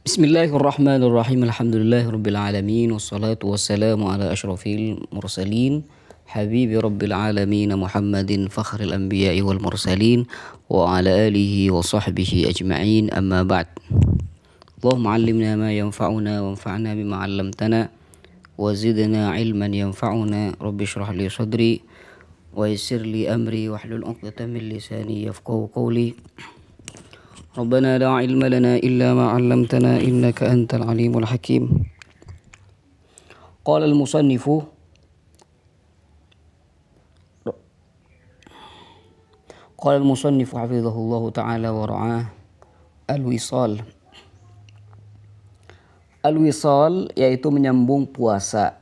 Bismillahirrahmanirrahim. Alhamdulillahirabbil alamin wassalatu wassalamu ala asyrafil mursalin habibi rabbil alamin Muhammadin fakhril anbiya'i wal mursalin wa ala alihi wa sahbihi ajma'in, amma ba'd. Allahumma 'allimna ma yanfa'una wanfa'na bima 'allamtana wa zidna 'ilman yanfa'una. Rabbi shrah li sadri wa yassir li amri wahlul 'uqdatam min lisani yafqahu qawli. Rabbana la ilma lana illa ma 'allamtana innaka antal alimul hakim. Qala al-musannifu hafizahullahu ta'ala wa ra'ah, al-wisal. Al-wisal yaitu menyambung puasa.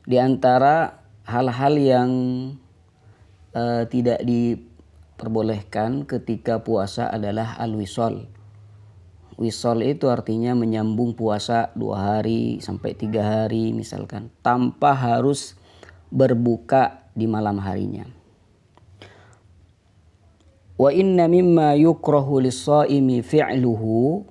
Di antara hal-hal yang tidak diperbolehkan ketika puasa adalah al-wisal. Wisal itu artinya menyambung puasa 2 hari sampai 3 hari misalkan, tanpa harus berbuka di malam harinya. Wa inna mimma yukrahu lis-shaimi fi'luhu,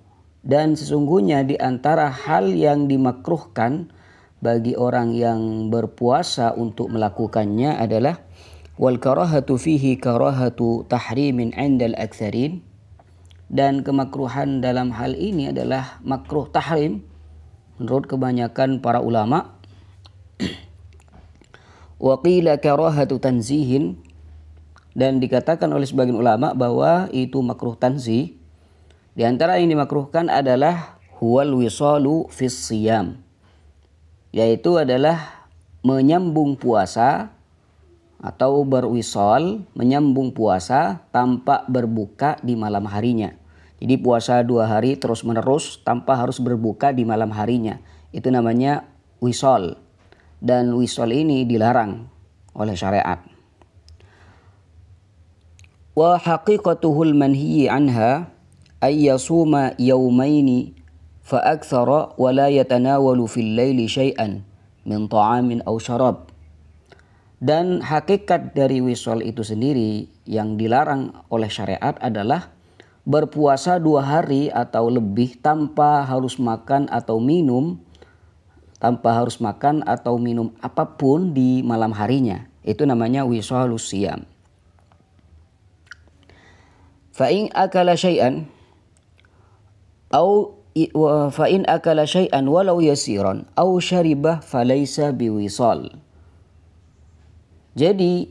dan sesungguhnya di antara hal yang dimakruhkan bagi orang yang berpuasa untuk melakukannya adalah wal karahatu fihi karahatu tahrimin 'indal aktsarin, dan kemakruhan dalam hal ini adalah makruh tahrim menurut kebanyakan para ulama. Wa qila karahatu tanzihin, dan dikatakan oleh sebagian ulama bahwa itu makruh tanzih. Di antara yang dimakruhkan adalah huwal wisalu fis siyam, yaitu adalah menyambung puasa atau berwisal, menyambung puasa tanpa berbuka di malam harinya. Jadi puasa 2 hari terus menerus tanpa harus berbuka di malam harinya, itu namanya wisal, dan wisal ini dilarang oleh syariat. Wa haqiqatuhul manhiyi anha ay yasuma yawmaini fa aktsara wa la yatanawalu fil laili syai'an min ta'amin aw syarab. Dan hakikat dari wisal itu sendiri yang dilarang oleh syariat adalah berpuasa 2 hari atau lebih tanpa harus makan atau minum, apapun di malam harinya. Itu namanya wisalus siyam. Fa in akala syai'an walau yasiran aw syaribah falaysa biwisal. Jadi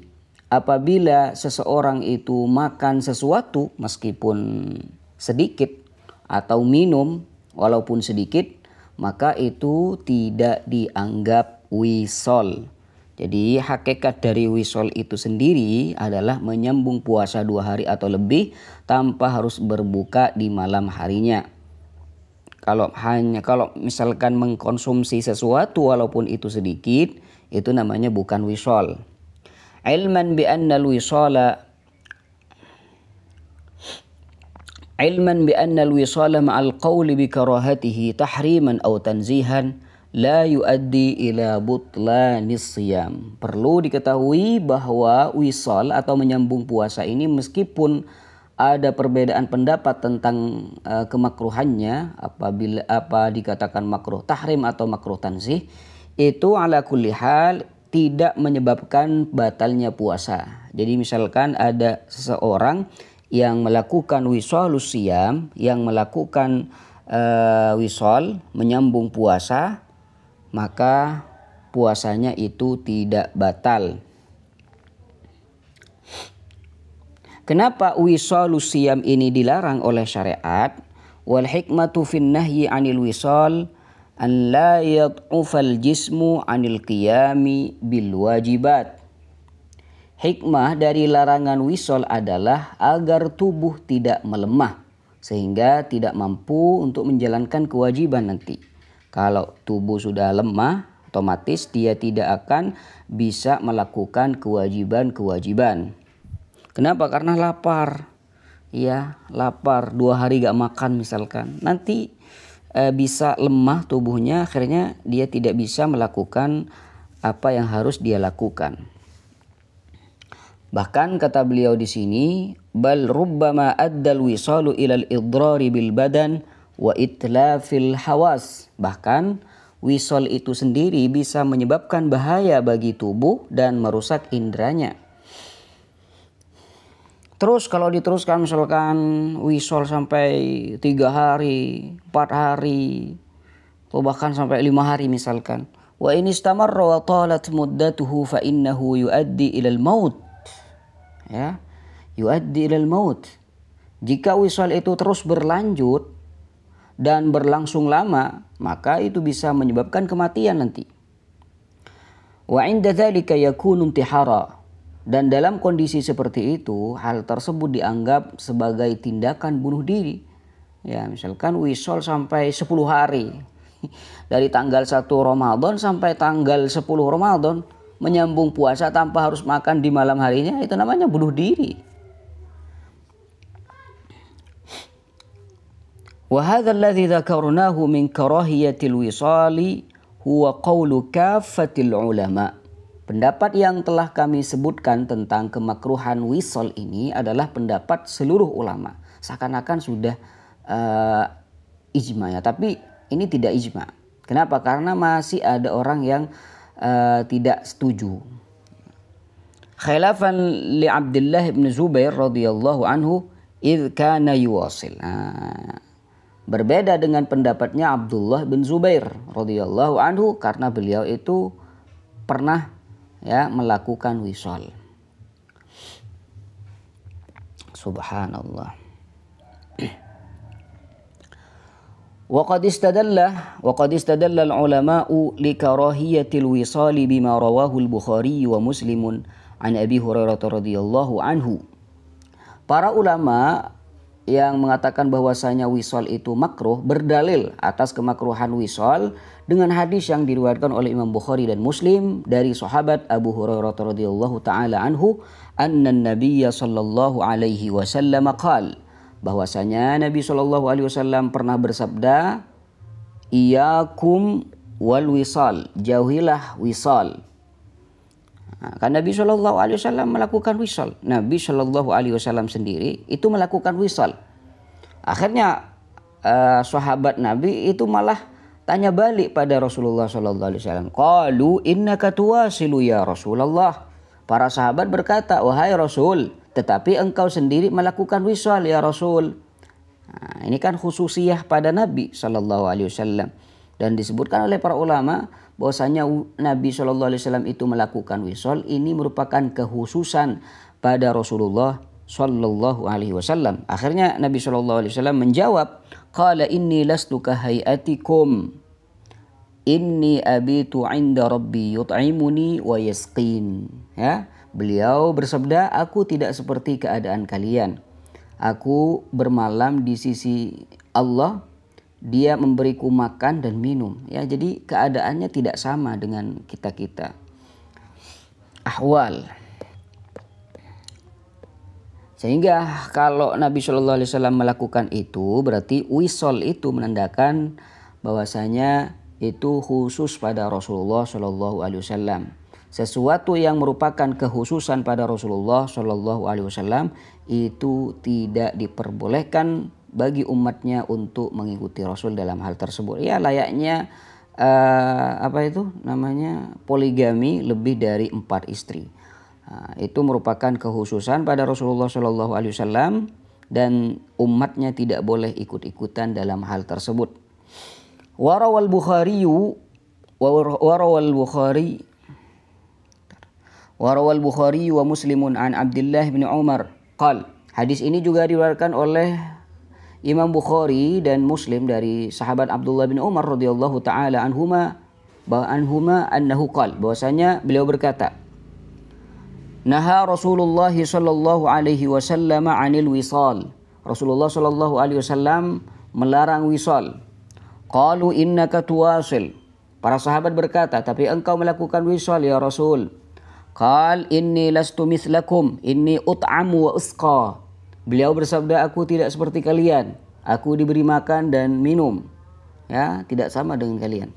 apabila seseorang itu makan sesuatu meskipun sedikit atau minum walaupun sedikit, maka itu tidak dianggap wisal. Jadi hakikat dari wisal itu sendiri adalah menyambung puasa 2 hari atau lebih tanpa harus berbuka di malam harinya. Kalau misalkan mengkonsumsi sesuatu walaupun itu sedikit, itu namanya bukan wisal. Ilman bi anna al-wisala ma'al qawli bi karahatihi tahriman aw tanzihan la yuaddi ila butlanis siyam. Perlu diketahui bahwa wisal atau menyambung puasa ini meskipun ada perbedaan pendapat tentang kemakruhannya, apabila dikatakan makruh tahrim atau makruh tanzih, itu ala kulli hal tidak menyebabkan batalnya puasa. Jadi misalkan ada seseorang yang melakukan wisalus siyam, yang melakukan wisal menyambung puasa, maka puasanya itu tidak batal. Kenapa wisalus siyam ini dilarang oleh syariat? Wal hikmatu fin nahyi 'anil wisal an la yad'ufal jismu 'anil qiyami bil wajibat. Hikmah dari larangan wisal adalah agar tubuh tidak melemah sehingga tidak mampu untuk menjalankan kewajiban nanti. Kalau tubuh sudah lemah, otomatis dia tidak akan bisa melakukan kewajiban-kewajiban. Kenapa? Karena lapar. Ya, lapar 2 hari gak makan misalkan. Nanti bisa lemah tubuhnya, akhirnya dia tidak bisa melakukan apa yang harus dia lakukan. Bahkan kata beliau di sini, bal rubbama addal wisalu ilal idrari bil badan wa itlafil hawas. Bahkan wisol itu sendiri bisa menyebabkan bahaya bagi tubuh dan merusak indranya. Terus kalau diteruskan misalkan wisol sampai 3 hari, 4 hari, atau bahkan sampai 5 hari misalkan. Wa in istamarra wa talat muddatuhu fa innahu yuaddi ilal maut. Ya, yuaddi ilal maut. Jika wisol itu terus berlanjut dan berlangsung lama, maka itu bisa menyebabkan kematian nanti. Wa inda dzalika yakunu intihara. Dan dalam kondisi seperti itu, hal tersebut dianggap sebagai tindakan bunuh diri. Ya, misalkan wisol sampai 10 hari. Dari tanggal 1 Ramadan sampai tanggal 10 Ramadan, menyambung puasa tanpa harus makan di malam harinya, itu namanya bunuh diri. Wa hadza alladhi dzakarnahu min karahiyatil wisali huwa qawlu kaffatil ulama. Pendapat yang telah kami sebutkan tentang kemakruhan wisol ini adalah pendapat seluruh ulama. Seakan-akan sudah ijma ya, tapi ini tidak ijma. Kenapa? Karena masih ada orang yang tidak setuju. Khilafan li Abdullah bin Zubair radhiyallahu anhu idh kana yuwasil. Berbeda dengan pendapatnya Abdullah bin Zubair radhiyallahu anhu karena beliau itu pernah melakukan wisol. Subhanallah. Waqad istadalla al-ulama'u li karahiyatil wisali bima rawahu al-Bukhari wa Muslimun an Abi Hurairah radhiyallahu anhu. Para ulama yang mengatakan bahwasanya wisol itu makruh berdalil atas kemakruhan wisol dengan hadis yang diriwayatkan oleh Imam Bukhari dan Muslim dari sahabat Abu Hurairah radhiyallahu taala anhu anna an-nabiy sallallahu alaihi wasallam qala, bahwasanya Nabi sallallahu alaihi wasallam pernah bersabda, "Iyyakum wal wisal, jauhilah wisal." Kan Nabi Shallallahu Alaihi Wasallam melakukan wisal. Nabi Shallallahu Alaihi Wasallam sendiri itu melakukan wisal. Akhirnya sahabat Nabi itu malah tanya balik pada Rasulullah Shallallahu Alaihi Wasallam. Qalu innaka tuwasilu ya Rasulullah. Para sahabat berkata, wahai Rasul, tetapi engkau sendiri melakukan wisal ya Rasul. Nah, ini kan khususiyah pada Nabi Shallallahu Alaihi Wasallam dan disebutkan oleh para ulama bahwasanya Nabi Shallallahu Alaihi Wasallam itu melakukan wisol ini merupakan kekhususan pada Rasulullah Shallallahu Alaihi Wasallam. Akhirnya Nabi Shallallahu Alaihi Wasallam menjawab, qala inni lastu kahayatikum, inni abitu inda rabbi yut'imuni wa yasqin. Ya, beliau bersabda, aku tidak seperti keadaan kalian. Aku bermalam di sisi Allah, Dia memberiku makan dan minum. Ya, jadi keadaannya tidak sama dengan kita-kita. Ahwal. Sehingga kalau Nabi Shallallahu Alaihi Wasallam melakukan itu, berarti wisol itu menandakan bahwasanya itu khusus pada Rasulullah Shallallahu Alaihi Wasallam. Sesuatu yang merupakan kekhususan pada Rasulullah Shallallahu Alaihi Wasallam itu tidak diperbolehkan bagi umatnya untuk mengikuti Rasul dalam hal tersebut. Ya, layaknya poligami lebih dari 4 istri. Itu merupakan kekhususan pada Rasulullah Shallallahu Alaihi Wasallam dan umatnya tidak boleh ikut-ikutan dalam hal tersebut. Warawal Bukhari wa Muslimun an Abdullah bin Umar qal. Hadis ini juga diriwayatkan oleh Imam Bukhari dan Muslim dari sahabat Abdullah bin Umar radhiyallahu taala anhuma annahu qala, bahwasanya beliau berkata, naha Rasulullah sallallahu alaihi wasallam 'anil wisal. Rasulullah sallallahu alaihi wasallam melarang wisal. Qalu innaka tuwasil. Para sahabat berkata, tapi engkau melakukan wisal ya Rasul. Qal inni lastu mithlakum, inni ut'amu wa usqa. Beliau bersabda, aku tidak seperti kalian. Aku diberi makan dan minum. Ya, tidak sama dengan kalian.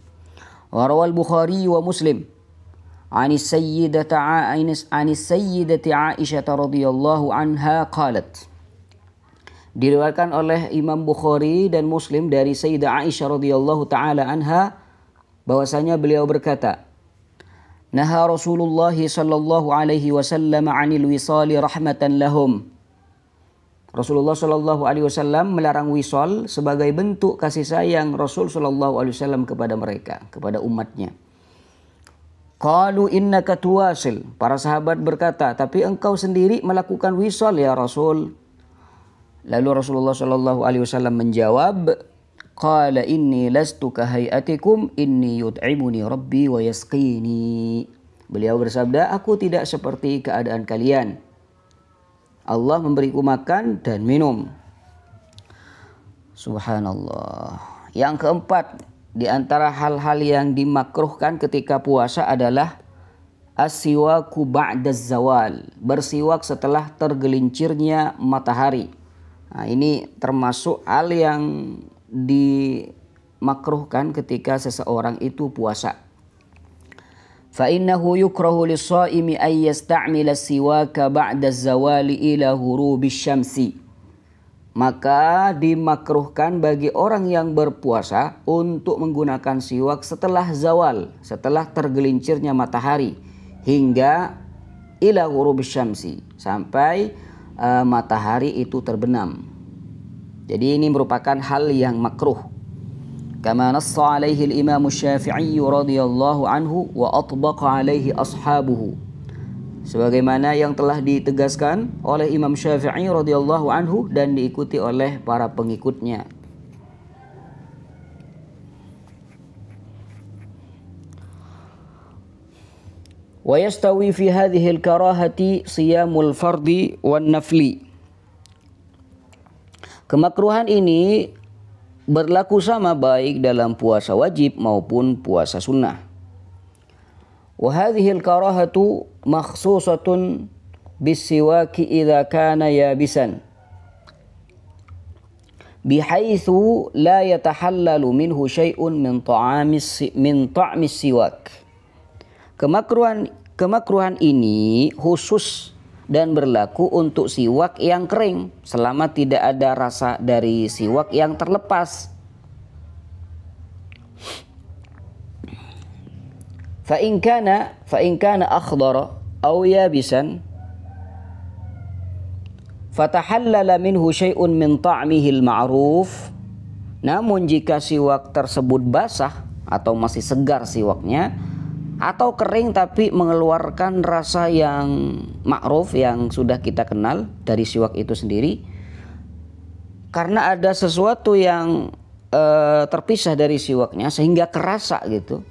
Warawal Bukhari wa Muslim anis sayyidati Aisyah radhiyallahu anha qalat. Diriwayatkan oleh Imam Bukhari dan Muslim dari Sayyidah Aisyah radhiyallahu taala anha bahwasanya beliau berkata, "Naha Rasulullah sallallahu alaihi wasallam 'anil wisali rahmatan lahum." Rasulullah sallallahu alaihi wasallam melarang wisal sebagai bentuk kasih sayang Rasul sallallahu alaihi wasallam kepada mereka, kepada umatnya. Qalu innaka tuwasil. Para sahabat berkata, "Tapi engkau sendiri melakukan wisal ya Rasul." Lalu Rasulullah sallallahu alaihi wasallam menjawab, "Qala inni lastu kahayatikum inni yut'imuni rabbi wa yasqini." Beliau bersabda, "Aku tidak seperti keadaan kalian. Allah memberiku makan dan minum." Subhanallah. Yang keempat, di antara hal-hal yang dimakruhkan ketika puasa adalah as-siwaku ba'da zawal, bersiwak setelah tergelincirnya matahari. Nah, ini termasuk hal yang dimakruhkan ketika seseorang itu puasa. فَإِنَّهُ يُكْرَهُ لِلصَّائِمِ أَنْ يَسْتَعْمِلَ السِّوَاكَ بَعْدَ الزَّوَالِ إِلَى غُرُوبِ الشَّمْسِ. Maka dimakruhkan bagi orang yang berpuasa untuk menggunakan siwak setelah zawal, setelah tergelincirnya matahari, hingga ila ghurubi syamsi, sampai matahari itu terbenam. Jadi ini merupakan hal yang makruh. Kama nassa alaihi al-Imam Syafi'i radhiyallahu anhu wa atbaqa alaihi ashabuhu. Sebagaimana yang telah ditegaskan oleh Imam Syafi'i radhiyallahu anhu dan diikuti oleh para pengikutnya. Wa yastawi fi hadhihi al-karahati siyamul fardi wan nafli. Kemakruhan ini berlaku sama baik dalam puasa wajib maupun puasa sunnah. Wa hadhihi al-karahatu makhsusatun bis-siwaki idza kana yabisan bihaitsu la yatahallalu minhu syai'un min ta'mis siwak. Kemakruhan ini khusus dan berlaku untuk siwak yang kering selama tidak ada rasa dari siwak yang terlepas. Fa in kana akhdara aw yabisan fatahallala minhu syai'un min ta'mihi al-ma'ruf. Namun jika siwak tersebut basah atau masih segar siwaknya, atau kering tapi mengeluarkan rasa yang ma'ruf yang sudah kita kenal dari siwak itu sendiri, karena ada sesuatu yang terpisah dari siwaknya sehingga kerasa gitu,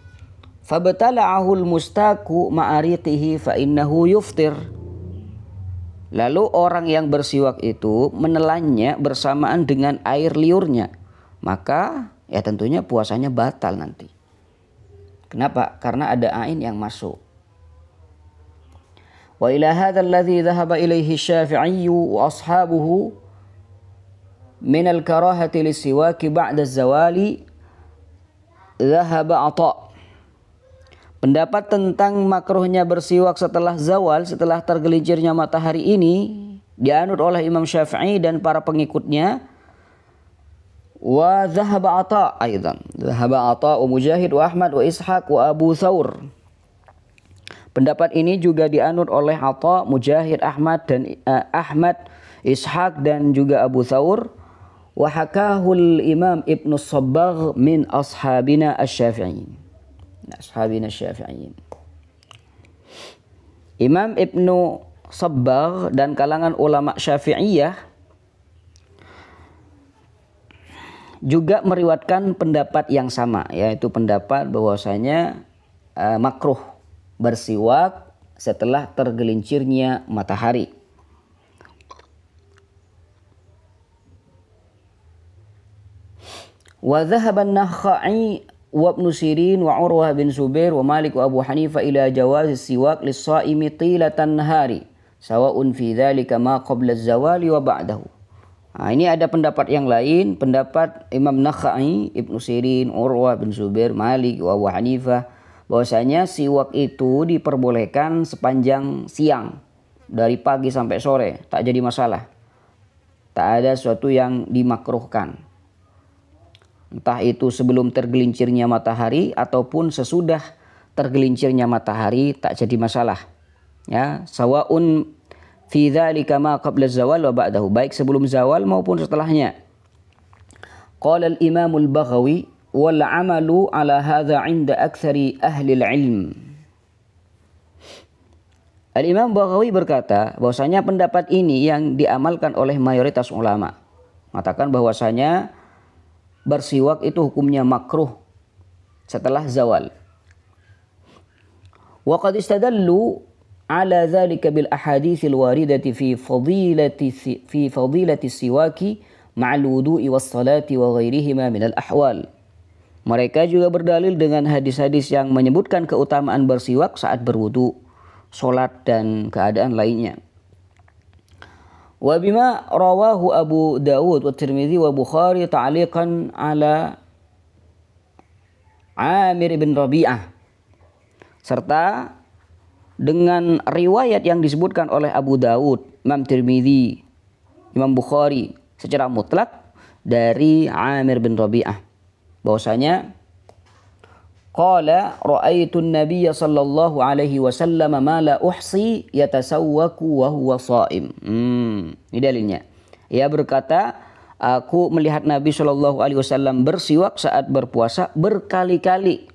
fabtala'ahul mustaku ma'aritihi fa innahu yuftir. Lalu orang yang bersiwak itu menelannya bersamaan dengan air liurnya, maka ya tentunya puasanya batal nanti. Kenapa? Karena ada ain yang masuk. Wa ila hadha alladhi dhahaba ilayhi Syafi'i wa ashabuhu min al-karahati lis-siwaki ba'da az-zawali dhahaba Atha. Pendapat tentang makruhnya bersiwak setelah zawal, setelah tergelincirnya matahari ini dianut oleh Imam Syafi'i dan para pengikutnya. Wa dhahaba Atha aidan. Dhahaba Atha wa Mujahid wa Ahmad wa Ishaq wa Abu Thawr. Pendapat ini juga dianut oleh Atha, Mujahid, Ahmad, Ishaq dan juga Abu Thawr. Wa hakahul Imam Ibnu Sabbagh min ashabina asy-Syafi'iyyin. Imam Ibnu Sabbagh dan kalangan ulama Syafi'iyah juga meriwayatkan pendapat yang sama, yaitu pendapat bahwasanya makruh bersiwak setelah tergelincirnya matahari. Wa dhahaba an-Nakhai wa Ibnu Sirin wa Urwah bin Zubair wa Malik wa Abu Hanifah ila jawaz siwak lis-shaimi tilatan nahari sawa'un fi dzalika ma qabla az-zawali wa ba'dahu. Nah, ini ada pendapat yang lain, pendapat Imam Nakhai, Ibnu Sirin, Urwah bin Zubair, Malik, wa Abu Hanifah, bahwasanya siwak itu diperbolehkan sepanjang siang, dari pagi sampai sore, tak jadi masalah. Tak ada sesuatu yang dimakruhkan. Entah itu sebelum tergelincirnya matahari ataupun sesudah tergelincirnya matahari, tak jadi masalah. Ya, sawaun fi dzalika ma qabla zawal wa ba'dahu, baik sebelum zawal maupun setelahnya. Qala al-Imam al-Baghawi wal 'amalu 'ala hadza 'inda aktsari ahli al-'ilm. Al-Imam Baghawi berkata bahwasanya pendapat ini yang diamalkan oleh mayoritas ulama. Mengatakan bahwasanya bersiwak itu hukumnya makruh setelah zawal. Wa qad istadallu 'ala dzalika bil ahaditsil waridati fi fadilati siwaki ma'al wudu'i was salati wa ghairihima minal ahwal. Mereka juga berdalil dengan hadis-hadis yang menyebutkan keutamaan bersiwak saat berwudu, salat dan keadaan lainnya. Wa bima rawahu Abu Dawud wa Tirmidzi wa Bukhari ta'liqan ala Amir bin Rabi'ah, serta dengan riwayat yang disebutkan oleh Abu Dawud, Imam Tirmidzi, Imam Bukhari secara mutlak dari Amir bin Rabi'ah bahwasanya qala ra'aitu an-nabiy sallallahu alaihi wasallam ma la uhsi yatasawwaku wa huwa sha'im. Ini dalilnya. Ia berkata, aku melihat Nabi sallallahu alaihi wasallam bersiwak saat berpuasa berkali-kali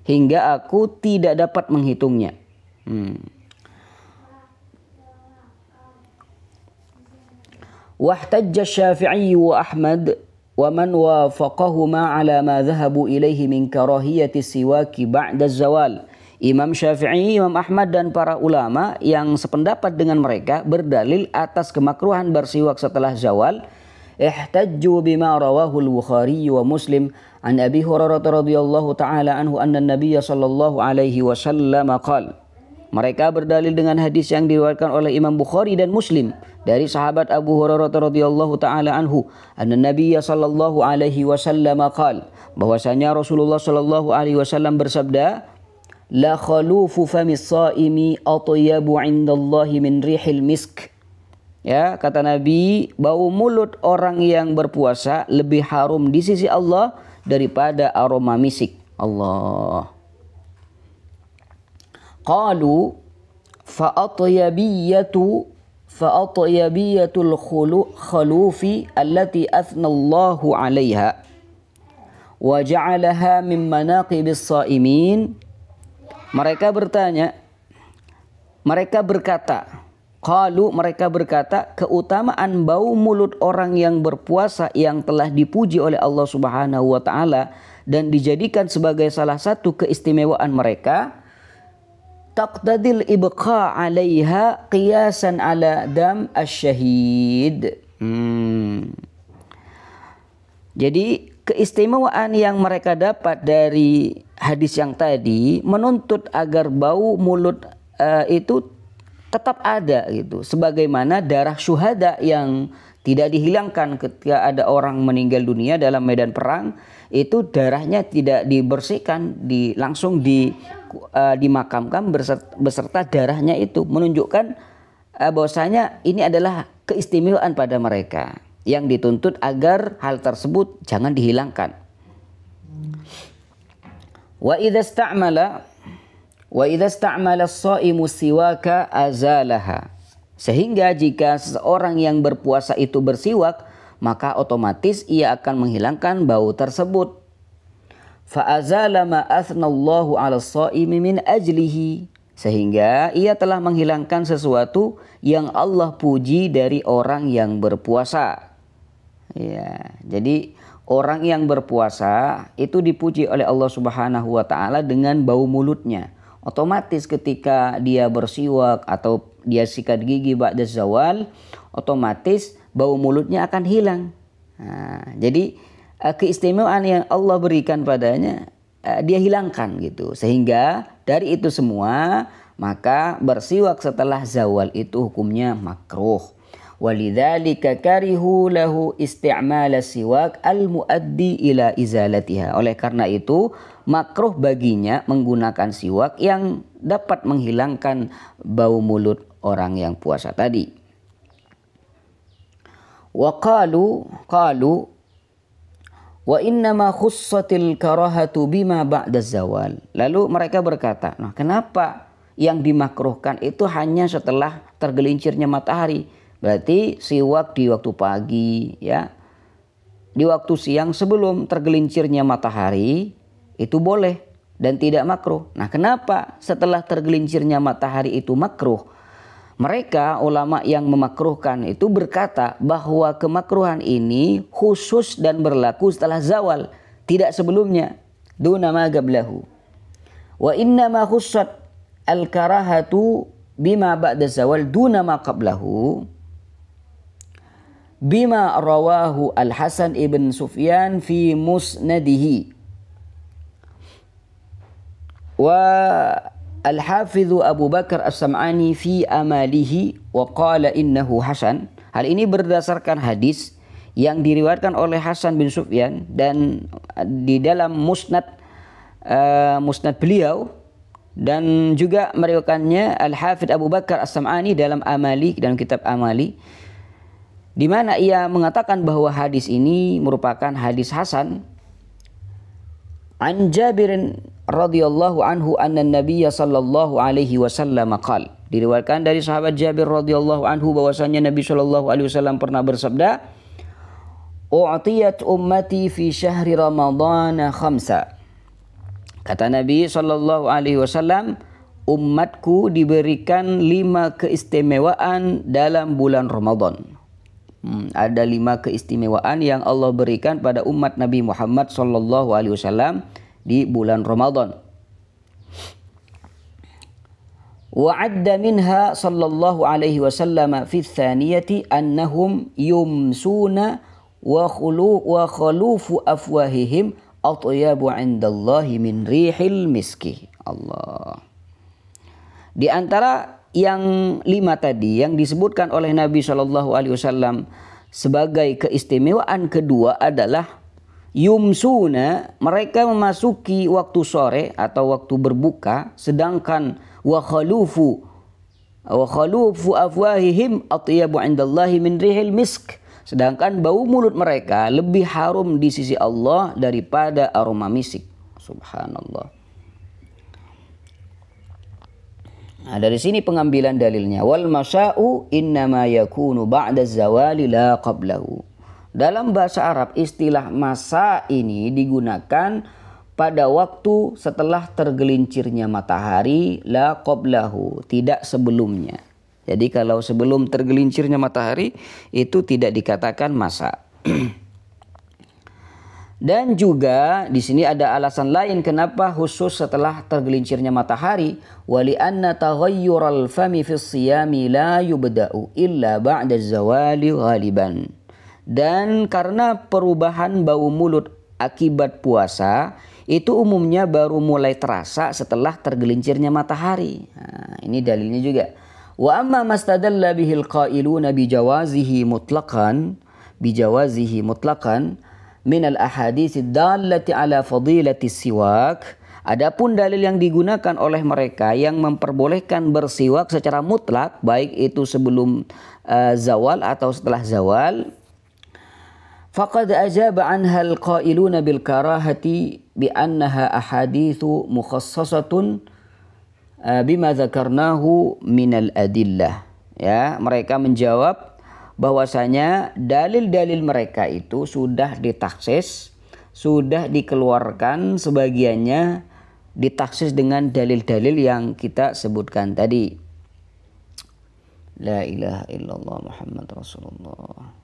hingga aku tidak dapat menghitungnya. Wahtajja Syafi'i wa Ahmad wa man wafaqahuma ala ma dhahabu ilaihi min karahiyati siwaki ba'da zawal. Imam Syafi'i, Imam Ahmad dan para ulama yang sependapat dengan mereka berdalil atas kemakruhan bersiwak setelah zawal. Ihtajju bima rawahu al-Bukhari wa Muslim an Abi Hurairah radhiyallahu taala anhu anna an-nabiy sallallahu alaihi wasallam qala. Mereka berdalil dengan hadis yang diriwayatkan oleh Imam Bukhari dan Muslim dari sahabat Abu Hurairah radhiyallahu taala anhu, anna Nabiy sallallahu alaihi wasallam qala, bahwasanya Rasulullah sallallahu alaihi wasallam bersabda, la khalufu famis shaimi atyabu 'indallahi min rihil misk. Ya, kata Nabi, bau mulut orang yang berpuasa lebih harum di sisi Allah daripada aroma misik. Allah. Qalu fa'atyabiyatul khalufi allati athnallahu 'alaiha wa ja'alaha min manaqibis shaimin. Mereka berkata, keutamaan bau mulut orang yang berpuasa yang telah dipuji oleh Allah Subhanahu wa taala dan dijadikan sebagai salah satu keistimewaan mereka, taqtadil ibqa 'alaiha qiyasan 'ala dam asy-syahid. Jadi keistimewaan yang mereka dapat dari hadis yang tadi menuntut agar bau mulut itu tetap ada gitu, sebagaimana darah syuhada yang tidak dihilangkan ketika ada orang meninggal dunia dalam medan perang, itu darahnya tidak dibersihkan, langsung dimakamkan beserta darahnya, itu menunjukkan bahwasanya ini adalah keistimewaan pada mereka yang dituntut agar hal tersebut jangan dihilangkan. Wa idza ista'mala as-sha'imu siwaka azalaha. Sehingga jika seseorang yang berpuasa itu bersiwak, maka otomatis ia akan menghilangkan bau tersebut. Fa azala ma athnallahu 'ala as-sha'imi min ajlihi. Sehingga ia telah menghilangkan sesuatu yang Allah puji dari orang yang berpuasa. Ya, jadi orang yang berpuasa itu dipuji oleh Allah Subhanahu wa taala dengan bau mulutnya. Otomatis ketika dia bersiwak atau dia sikat gigi ba'da zawal, otomatis bau mulutnya akan hilang. Nah, jadi keistimewaan yang Allah berikan padanya dia hilangkan gitu. Sehingga dari itu semua maka bersiwak setelah zawal itu hukumnya makruh. Walidzalika karihu lahu isti'mal as-siwak al-muaddi ila izalatiha. Oleh karena itu makruh baginya menggunakan siwak yang dapat menghilangkan bau mulut orang yang puasa tadi. Wa qalu wa innama khussatil karahatu bima ba'da zawal. Lalu mereka berkata, nah kenapa yang dimakruhkan itu hanya setelah tergelincirnya matahari? Berarti siwak di waktu pagi, ya, di waktu siang sebelum tergelincirnya matahari itu boleh dan tidak makruh. Nah kenapa setelah tergelincirnya matahari itu makruh? Mereka ulama yang memakruhkan itu berkata bahwa kemakruhan ini khusus dan berlaku setelah zawal, tidak sebelumnya. Duna ma qablahu. Wa inna ma khussat al-karahatu bima ba'da zawal duna ma qablahu. Bima rawahu Al-Hasan ibn Sufyan fi musnadihi. Wa Al-Hafidhu Abu Bakar As-Sam'ani fi amalihi wa qala innahu hasan. Hal ini berdasarkan hadis yang diriwayatkan oleh Hasan bin Sufyan dan di dalam musnad beliau, dan juga meriwayatkannya Al-Hafidh Abu Bakar As-Sam'ani dalam Amali, dalam kitab Amali, di mana ia mengatakan bahwa hadis ini merupakan hadis hasan. An Jabir radhiyallahu anhu anna Nabiyya sallallahu alaihi wasallam qala. Diriwayatkan dari sahabat Jabir radhiyallahu anhu bahwasanya Nabi sallallahu alaihi wasallam pernah bersabda, "U'tiyat ummati fi syahri Ramadhan khamsa." Kata Nabi sallallahu alaihi wasallam, umatku diberikan 5 keistimewaan dalam bulan Ramadan. Ada 5 keistimewaan yang Allah berikan pada umat Nabi Muhammad sallallahu alaihi wasallam di bulan Ramadan. Wa'adda minha sallallahu alaihi wasallam fi tsaniyati annahum yumsuna wa khalufu afwahihim atyabu 'indallahi min rihil miski. Allah. Di antara yang 5 tadi yang disebutkan oleh Nabi Shallallahu Alaihi Wasallam sebagai keistimewaan kedua adalah yumsuna, mereka memasuki waktu sore atau waktu berbuka, sedangkan wa khalufu afwahihim atyabu 'indallahi min rihil misk, sedangkan bau mulut mereka lebih harum di sisi Allah daripada aroma misik. Subhanallah. Nah, dari sini pengambilan dalilnya. Wal masya'u innama yakunu ba'da zawali la qablahu. Dalam bahasa Arab istilah masa ini digunakan pada waktu setelah tergelincirnya matahari, la qablahu, tidak sebelumnya. Jadi kalau sebelum tergelincirnya matahari itu tidak dikatakan masa. Dan juga di sini ada alasan lain kenapa khusus setelah tergelincirnya matahari, wali anna taghayyural fami fi siyami la yubda'u illa ba'da zawali ghaliban. Dan karena perubahan bau mulut akibat puasa itu umumnya baru mulai terasa setelah tergelincirnya matahari. Nah, ini dalilnya juga. Wa amma mastadalla bihil qailuna bijawazihi mutlaqan minal ahaditsid dallati ala fadilati siwak. Adapun dalil yang digunakan oleh mereka yang memperbolehkan bersiwak secara mutlak, baik itu sebelum zawal atau setelah zawal, faqad ajaba anha alqailuna bil karahati bi annaha ahaditsu mukhassasatun bima dzakarnahu minal adillah. Ya, mereka menjawab bahwasanya dalil-dalil mereka itu sudah ditaksis, sudah dikeluarkan, sebagiannya ditaksis dengan dalil-dalil yang kita sebutkan tadi. La ilaha illallah Muhammad Rasulullah.